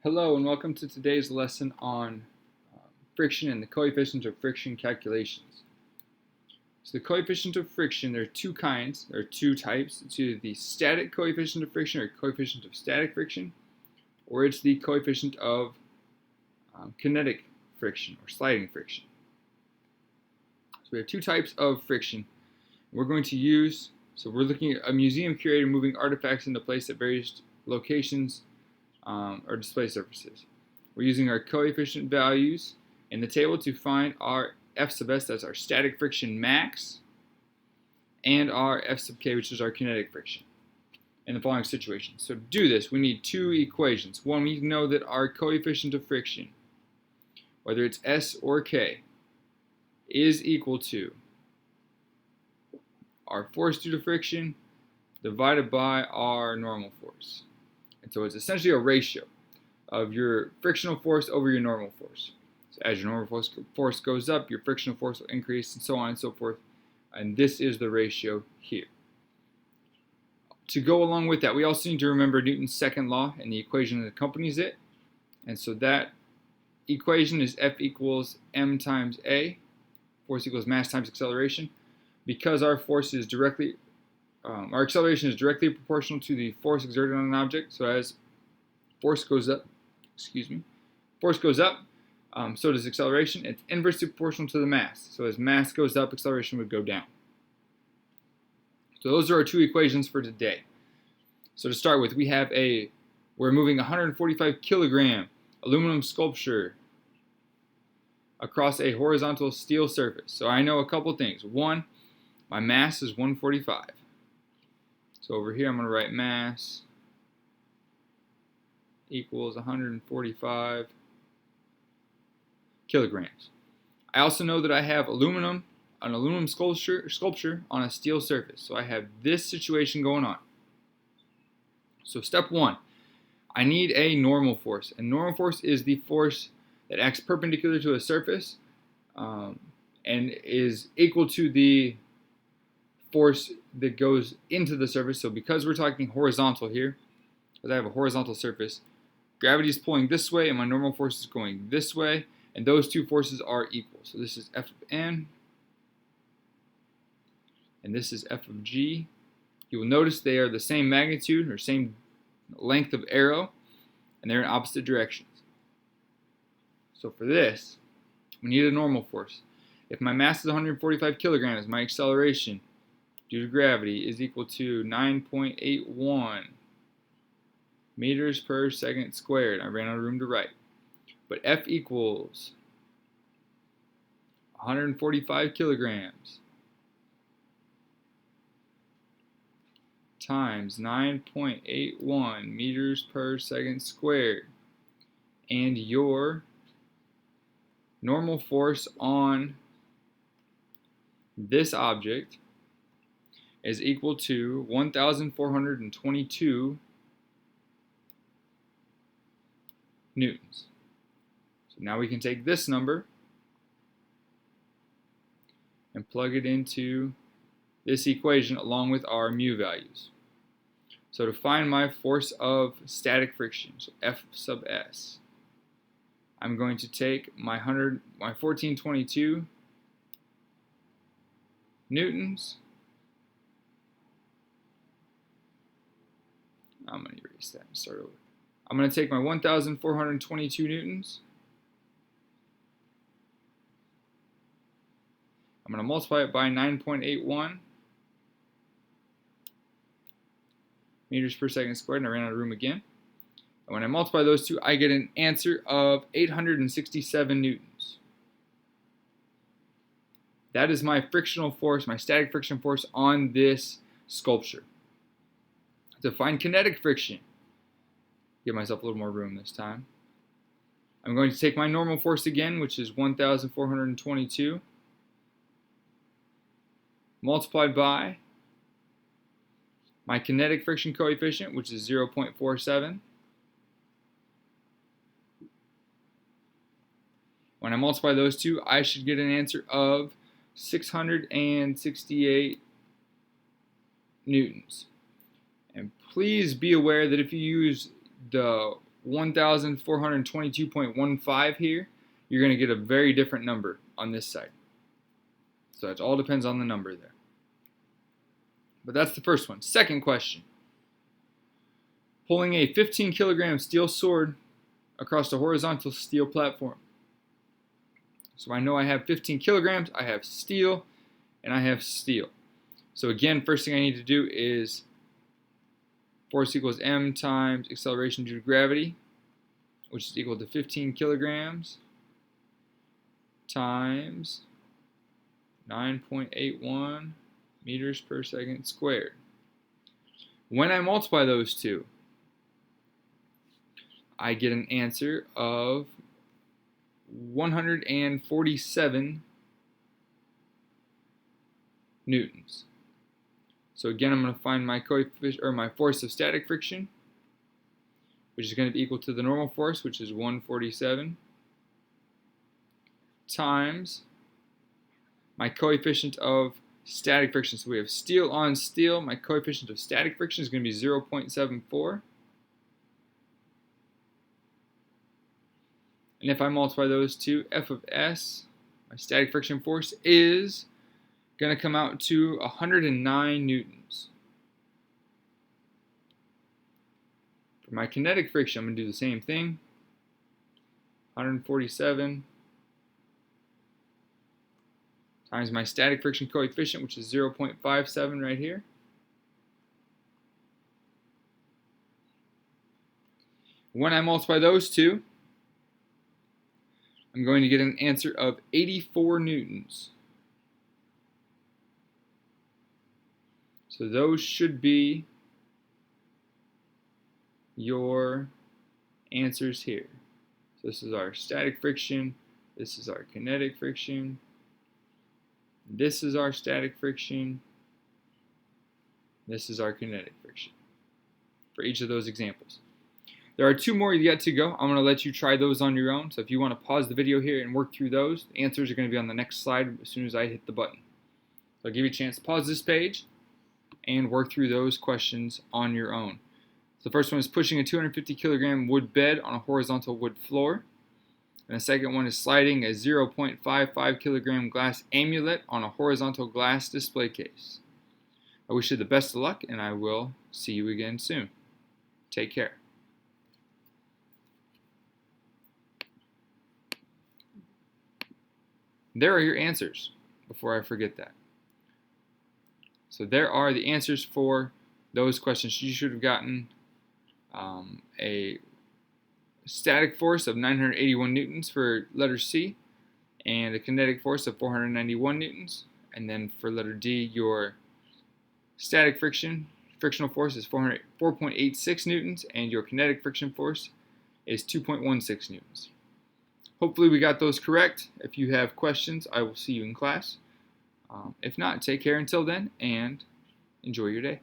Hello and welcome to today's lesson on friction and the coefficient of friction calculations. So the coefficient of friction, there are two kinds, there are two types. It's either the static coefficient of friction or coefficient of static friction, or it's the coefficient of kinetic friction or sliding friction. So we have two types of friction. We're going to use, so we're looking at a museum curator moving artifacts into place at various locations or display surfaces. We're using our coefficient values in the table to find our F sub s, that's our static friction max, and our F sub k, which is our kinetic friction, in the following situation. So to do this, we need two equations. One, we know that our coefficient of friction, whether it's S or K, is equal to our force due to friction divided by our normal force. And so it's essentially a ratio of your frictional force over your normal force. So as your normal force goes up, your frictional force will increase, and so on and so forth. And this is the ratio here. To go along with that, we also need to remember Newton's second law and the equation that accompanies it. And so that equation is F equals m times A, force equals mass times acceleration. Because our force is directly our acceleration is directly proportional to the force exerted on an object. So as force goes up, so does acceleration. It's inversely proportional to the mass. So as mass goes up, acceleration would go down. So those are our two equations for today. So to start with, we're moving 145 kilogram aluminum sculpture across a horizontal steel surface. So I know a couple things. One, my mass is 145. So over here I'm going to write mass equals 145 kilograms. I also know that I have an aluminum sculpture on a steel surface. So I have this situation going on. So step one, I need a normal force. And normal force is the force that acts perpendicular to a surface and is equal to the force that goes into the surface. So because we're talking horizontal here, because I have a horizontal surface, gravity is pulling this way and my normal force is going this way, and those two forces are equal. So this is F of N and this is F of G. You will notice they are the same magnitude or same length of arrow, and they're in opposite directions. So for this, we need a normal force. If my mass is 145 kilograms, my acceleration due to gravity is equal to 9.81 meters per second squared. I ran out of room to write. But F equals 145 kilograms times 9.81 meters per second squared. And your normal force on this object is equal to 1,422 newtons. So now we can take this number and plug it into this equation along with our mu values. So to find my force of static friction, so F sub s, I'm going to take my 1422 newtons. I'm going to erase that and start over. I'm going to take my 1,422 newtons. I'm going to multiply it by 9.81 meters per second squared, and I ran out of room again. And when I multiply those two, I get an answer of 867 newtons. That is my frictional force, my static friction force on this sculpture. To find kinetic friction, give myself a little more room this time. I'm going to take my normal force again, which is 1,422, multiplied by my kinetic friction coefficient, which is 0.47. When I multiply those two, I should get an answer of 668 newtons. And please be aware that if you use the 1,422.15 here, you're going to get a very different number on this side. So it all depends on the number there. But that's the first one. Second question. Pulling a 15 kilogram steel sword across a horizontal steel platform. So I know I have 15 kilograms, I have steel, and I have steel. So again, first thing I need to do is force equals m times acceleration due to gravity, which is equal to 15 kilograms times 9.81 meters per second squared. When I multiply those two, I get an answer of 147 newtons. So again, I'm going to find my coefficient or my force of static friction, which is going to be equal to the normal force, which is 147, times my coefficient of static friction. So we have steel on steel. My coefficient of static friction is going to be 0.74. And if I multiply those two, F of S, my static friction force, is going to come out to 109 newtons. For my kinetic friction, I'm going to do the same thing. 147 times my static friction coefficient, which is 0.57 right here. When I multiply those two, I'm going to get an answer of 84 newtons. So those should be your answers here. So this is our static friction, this is our kinetic friction, this is our static friction, this is our kinetic friction for each of those examples. There are two more yet to go. I'm going to let you try those on your own. So if you want to pause the video here and work through those, the answers are going to be on the next slide as soon as I hit the button. So I'll give you a chance to pause this page and work through those questions on your own. So the first one is pushing a 250 kilogram wood bed on a horizontal wood floor. And the second one is sliding a 0.55 kilogram glass amulet on a horizontal glass display case. I wish you the best of luck, and I will see you again soon. Take care. There are your answers, before I forget that. So there are the answers for those questions. You should have gotten a static force of 981 newtons for letter C, and a kinetic force of 491 newtons. And then for letter D, your static frictional force is 4.86 newtons, and your kinetic friction force is 2.16 newtons. Hopefully we got those correct. If you have questions, I will see you in class. If not, take care until then, and enjoy your day.